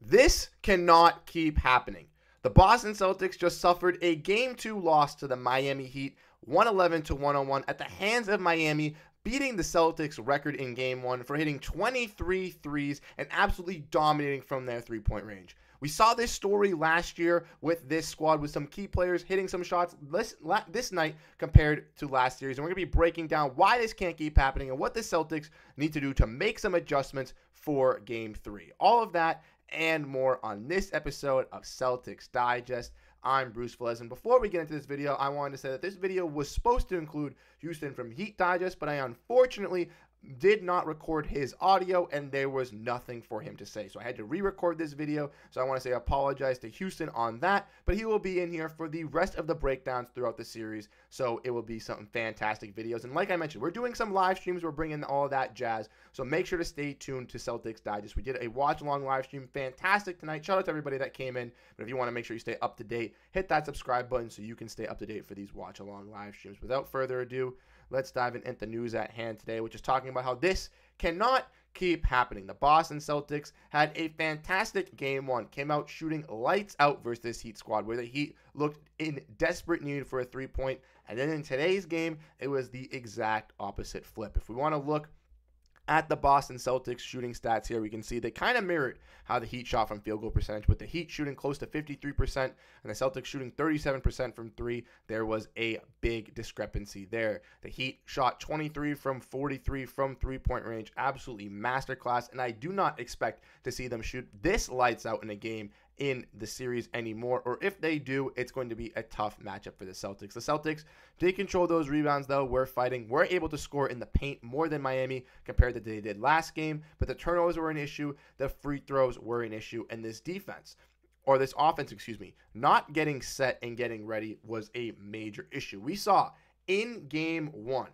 This cannot keep happening. The Boston Celtics just suffered a Game 2 loss to the Miami Heat, 111-101 at the hands of Miami, beating the Celtics record in Game 1 for hitting 23 threes and absolutely dominating from their three-point range. We saw this story last year with this squad with some key players hitting some shots this night compared to last series. And we're going to be breaking down why this can't keep happening and what the Celtics need to do to make some adjustments for Game 3. All of that and more on this episode of Celtics Digest. I'm Bruce Veliz, and before we get into this video, I wanted to say that this video was supposed to include Houston from Heat Digest, but I unfortunately did not record his audio, and there was nothing for him to say. So I had to re-record this video, so I want to say I apologize to Houston on that, but he will be in here for the rest of the breakdowns throughout the series, so it will be some fantastic videos. And like I mentioned, we're doing some live streams. We're bringing all that jazz, so make sure to stay tuned to Celtics Digest. We did a watch-along live stream. Fantastic tonight. Shout out to everybody that came in, but if you want to make sure you stay up to date, hit that subscribe button so you can stay up to date for these watch-along live streams. Without further ado, let's dive into the news at hand today, which is talking about how this cannot keep happening. The Boston Celtics had a fantastic Game 1, came out shooting lights out versus this Heat squad, where the Heat looked in desperate need for a three-point, and then in today's game, it was the exact opposite flip. If we want to look at the Boston Celtics shooting stats here, we can see they kind of mirrored how the Heat shot from field goal percentage, with the Heat shooting close to 53% and the Celtics shooting 37% from three. There was a big discrepancy there. The Heat shot 23 from 43 from three-point range. Absolutely masterclass, and I do not expect to see them shoot this lights out in a game in the series anymore, or if they do, it's going to be a tough matchup for the Celtics. The Celtics did control those rebounds, though. We're able to score in the paint more than Miami compared to they did last game, but the turnovers were an issue, the free throws were an issue, and this offense, not getting set and getting ready was a major issue. We saw in Game 1,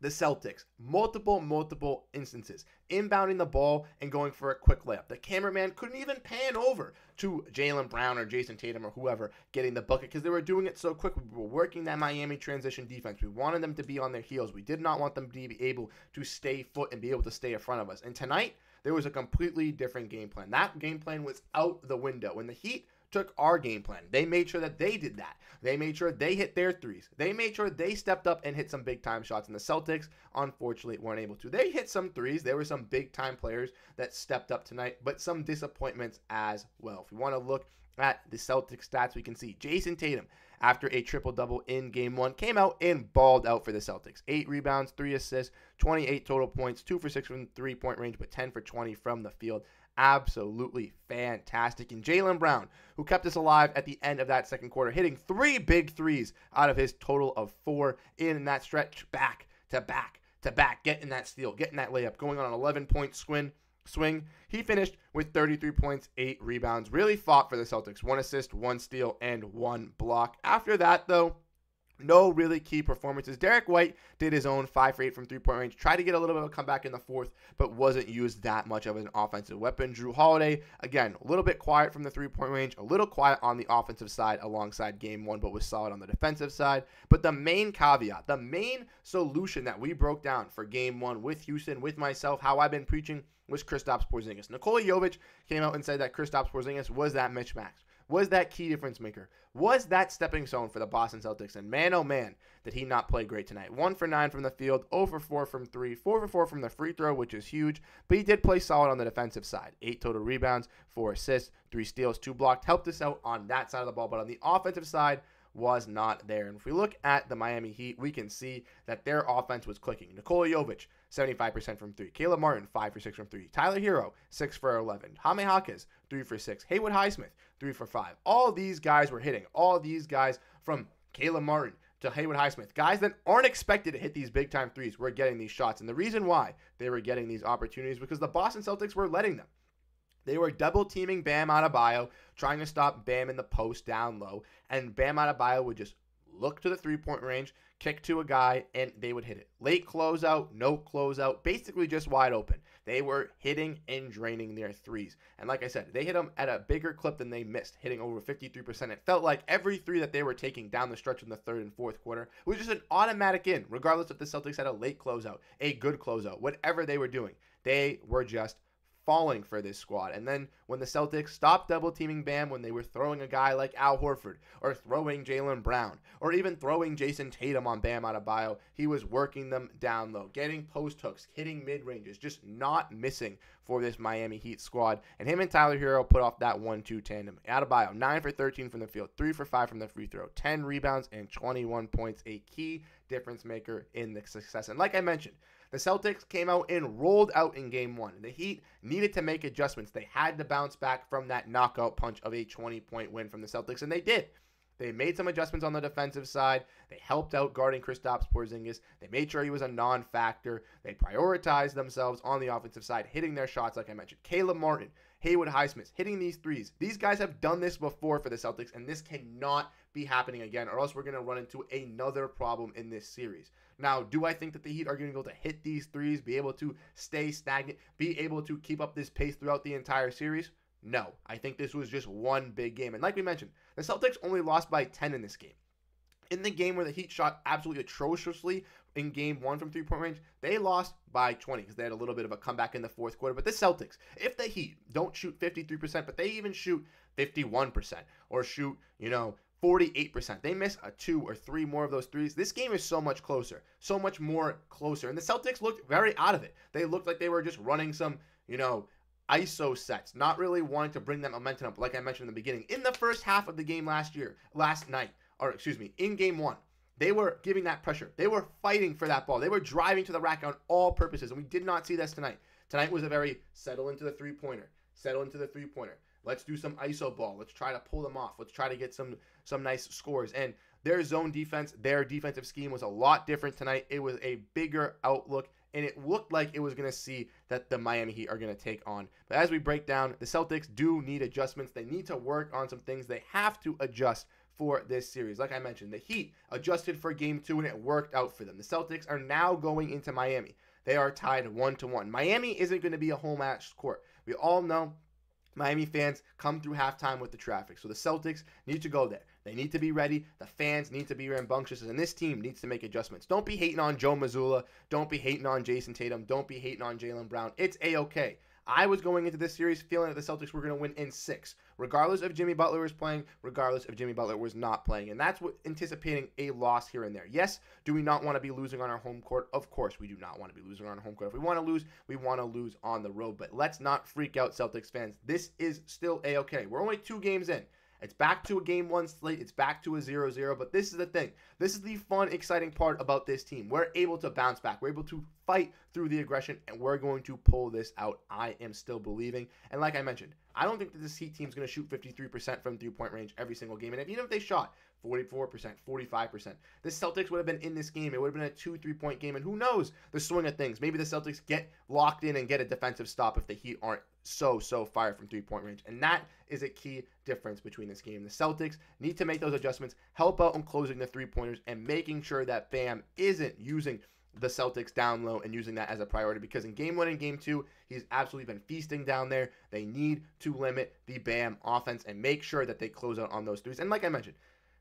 the Celtics, multiple instances, inbounding the ball and going for a quick layup. The cameraman couldn't even pan over to Jaylen Brown or Jayson Tatum or whoever getting the bucket because they were doing it so quick. We were working that Miami transition defense. We wanted them to be on their heels. We did not want them to be able to stay put and be able to stay in front of us. And tonight, there was a completely different game plan. That game plan was out the window. When the Heat took our game plan, they made sure that they did that. They made sure they hit their threes. They made sure they stepped up and hit some big-time shots. And the Celtics, unfortunately, weren't able to. They hit some threes. There were some big-time players that stepped up tonight, but some disappointments as well. If we want to look at the Celtics stats, we can see Jayson Tatum, after a triple-double in Game 1, came out and balled out for the Celtics. 8 rebounds, 3 assists, 28 total points, 2 for 6 from the three-point range, but 10 for 20 from the field. Absolutely fantastic. And Jaylen Brown, who kept us alive at the end of that second quarter, hitting 3 big threes out of his total of 4 in that stretch, back to back to back, getting that steal, getting that layup, going on an 11-point swing. He finished with 33 points, 8 rebounds. Really fought for the Celtics. 1 assist, 1 steal, and 1 block. After that, though, no really key performances. Derrick White did his own 5 for 8 from three-point range. Tried to get a little bit of a comeback in the fourth, but wasn't used that much of an offensive weapon. Jrue Holiday, again, a little bit quiet from the three-point range, a little quiet on the offensive side alongside Game 1, but was solid on the defensive side. But the main caveat, the main solution that we broke down for Game 1 with Houston, with myself, how I've been preaching, was Kristaps Porzingis. Nikola Jovic came out and said that Kristaps Porzingis was that mismatch, was that key difference maker, was that stepping stone for the Boston Celtics. And man, oh man, did he not play great tonight. 1 for 9 from the field, 0 for 4 from 3, 4 for 4 from the free throw, which is huge. But he did play solid on the defensive side. 8 total rebounds, 4 assists, 3 steals, 2 blocked. Helped us out on that side of the ball. But on the offensive side, was not there. And if we look at the Miami Heat, we can see that their offense was clicking. Nikola Jovic, 75% from 3. Caleb Martin, 5 for 6 from 3. Tyler Hero, 6 for 11. Jaime Jaquez, 3 for 6. Haywood Highsmith, 3 for 5. All these guys were hitting. All these guys, from Caleb Martin to Haywood Highsmith, guys that aren't expected to hit these big-time threes, were getting these shots. And the reason why they were getting these opportunities because the Boston Celtics were letting them. They were double-teaming Bam Adebayo, trying to stop Bam in the post down low, and Bam Adebayo would just look to the three-point range, kick to a guy, and they would hit it. Late closeout, no closeout, basically just wide open. They were hitting and draining their threes. And like I said, they hit them at a bigger clip than they missed, hitting over 53%. It felt like every three that they were taking down the stretch in the third and fourth quarter was just an automatic in, regardless if the Celtics had a late closeout, a good closeout, whatever they were doing. They were just falling for this squad. And then when the Celtics stopped double teaming Bam, when they were throwing a guy like Al Horford or throwing Jaylen Brown or even throwing Jayson Tatum on Bam Adebayo, he was working them down low, getting post hooks, hitting mid-ranges, just not missing for this Miami Heat squad. And him and Tyler Hero put off that 1-2 tandem. Adebayo, 9 for 13 from the field, 3 for 5 from the free throw, 10 rebounds, and 21 points, a key difference maker in the success. And like I mentioned, the Celtics came out and rolled out in game 1. The Heat needed to make adjustments. They had to bounce back from that knockout punch of a 20-point win from the Celtics, and they did. They made some adjustments on the defensive side. They helped out guarding Kristaps Porzingis. They made sure he was a non-factor. They prioritized themselves on the offensive side, hitting their shots like I mentioned. Caleb Martin, Haywood Highsmith, hitting these threes. These guys have done this before for the Celtics, and this cannot be happening again, or else we're going to run into another problem in this series. Now, do I think that the Heat are going to be able to hit these threes, be able to stay stagnant, be able to keep up this pace throughout the entire series? No. I think this was just one big game. And like we mentioned, the Celtics only lost by 10 in this game. In the game where the Heat shot absolutely atrociously in game 1 from three-point range, they lost by 20 because they had a little bit of a comeback in the fourth quarter. But the Celtics, if the Heat don't shoot 53%, but they even shoot 51% or shoot, 48%. They miss a 2 or 3 more of those threes. This game is so much closer, so much more closer. And the Celtics looked very out of it. They looked like they were just running some, ISO sets, not really wanting to bring that momentum up, like I mentioned in the beginning. In the first half of the game in game 1, they were giving that pressure. They were fighting for that ball. They were driving to the rack on all purposes, and we did not see this tonight. Tonight was a very settle into the three-pointer. Let's do some ISO ball. Let's try to pull them off. Let's try to get some nice scores. And their zone defense, their defensive scheme was a lot different tonight. It was a bigger outlook, and it looked like it was going to see that the Miami Heat are going to take on. But as we break down, the Celtics do need adjustments. They need to work on some things. They have to adjust for this series. Like I mentioned, the Heat adjusted for game 2, and it worked out for them. The Celtics are now going into Miami. They are tied 1-1. Miami isn't going to be a home match court. We all know Miami fans come through halftime with the traffic. So the Celtics need to go there. They need to be ready. The fans need to be rambunctious. And this team needs to make adjustments. Don't be hating on Joe Mazzulla. Don't be hating on Jayson Tatum. Don't be hating on Jaylen Brown. It's A-okay. I was going into this series feeling that the Celtics were going to win in 6, regardless if Jimmy Butler was playing, regardless if Jimmy Butler was not playing. And that's what anticipating a loss here and there. Yes, do we not want to be losing on our home court? Of course we do not want to be losing on our home court. If we want to lose, we want to lose on the road. But let's not freak out, Celtics fans. This is still A-okay. We're only 2 games in. It's back to a game 1 slate. It's back to a 0-0. But this is the thing. This is the fun, exciting part about this team. We're able to bounce back. We're able to fight through the aggression, and we're going to pull this out. I am still believing. And like I mentioned, I don't think that this Heat team is going to shoot 53% from three-point range every single game. And even if they shot 44%, 45%, the Celtics would have been in this game. It would have been a 2 3-point game. And who knows the swing of things. Maybe the Celtics get locked in and get a defensive stop if the Heat aren't so fire from three-point range. And that is a key difference between this game. The Celtics need to make those adjustments, help out in closing the three-pointers, and making sure that Bam isn't using the Celtics down low and using that as a priority, because in game 1 and game 2, he's absolutely been feasting down there. They need to limit the Bam offense and make sure that they close out on those threes. And like I mentioned,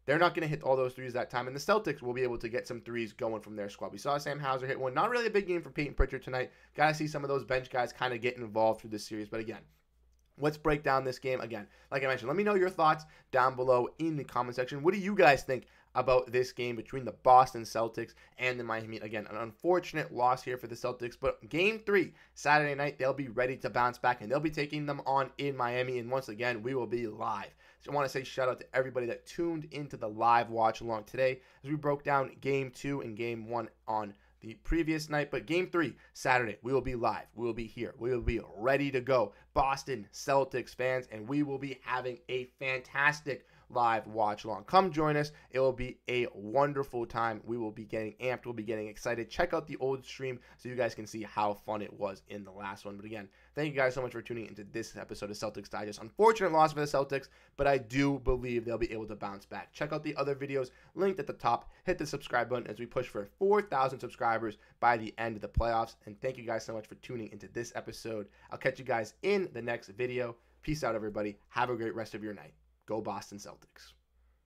they're not going to hit all those threes that time, and the Celtics will be able to get some threes going from their squad. We saw Sam Hauser hit one. Not really a big game for Payton Pritchard tonight. Got to see some of those bench guys kind of get involved through this series. But again, let's break down this game. Again, like I mentioned, let me know your thoughts down below in the comment section. What do you guys think about this game between the Boston Celtics and the Miami Heat? Again, an unfortunate loss here for the Celtics, but game 3, Saturday night, they'll be ready to bounce back, and they'll be taking them on in Miami, and once again, we will be live. So I want to say shout out to everybody that tuned into the live watch along today as we broke down game 2 and game 1 on the previous night. But game 3, Saturday, we will be live. We will be here. We will be ready to go. Boston Celtics fans, and we will be having a fantastic live watch along. Come join us. It will be a wonderful time. We will be getting amped. We'll be getting excited. Check out the old stream so you guys can see how fun it was in the last one. But again, thank you guys so much for tuning into this episode of Celtics Digest. Unfortunate loss for the Celtics, but I do believe they'll be able to bounce back. Check out the other videos linked at the top. Hit the subscribe button as we push for 4,000 subscribers by the end of the playoffs. And thank you guys so much for tuning into this episode. I'll catch you guys in the next video. Peace out, everybody. Have a great rest of your night. Go Boston Celtics.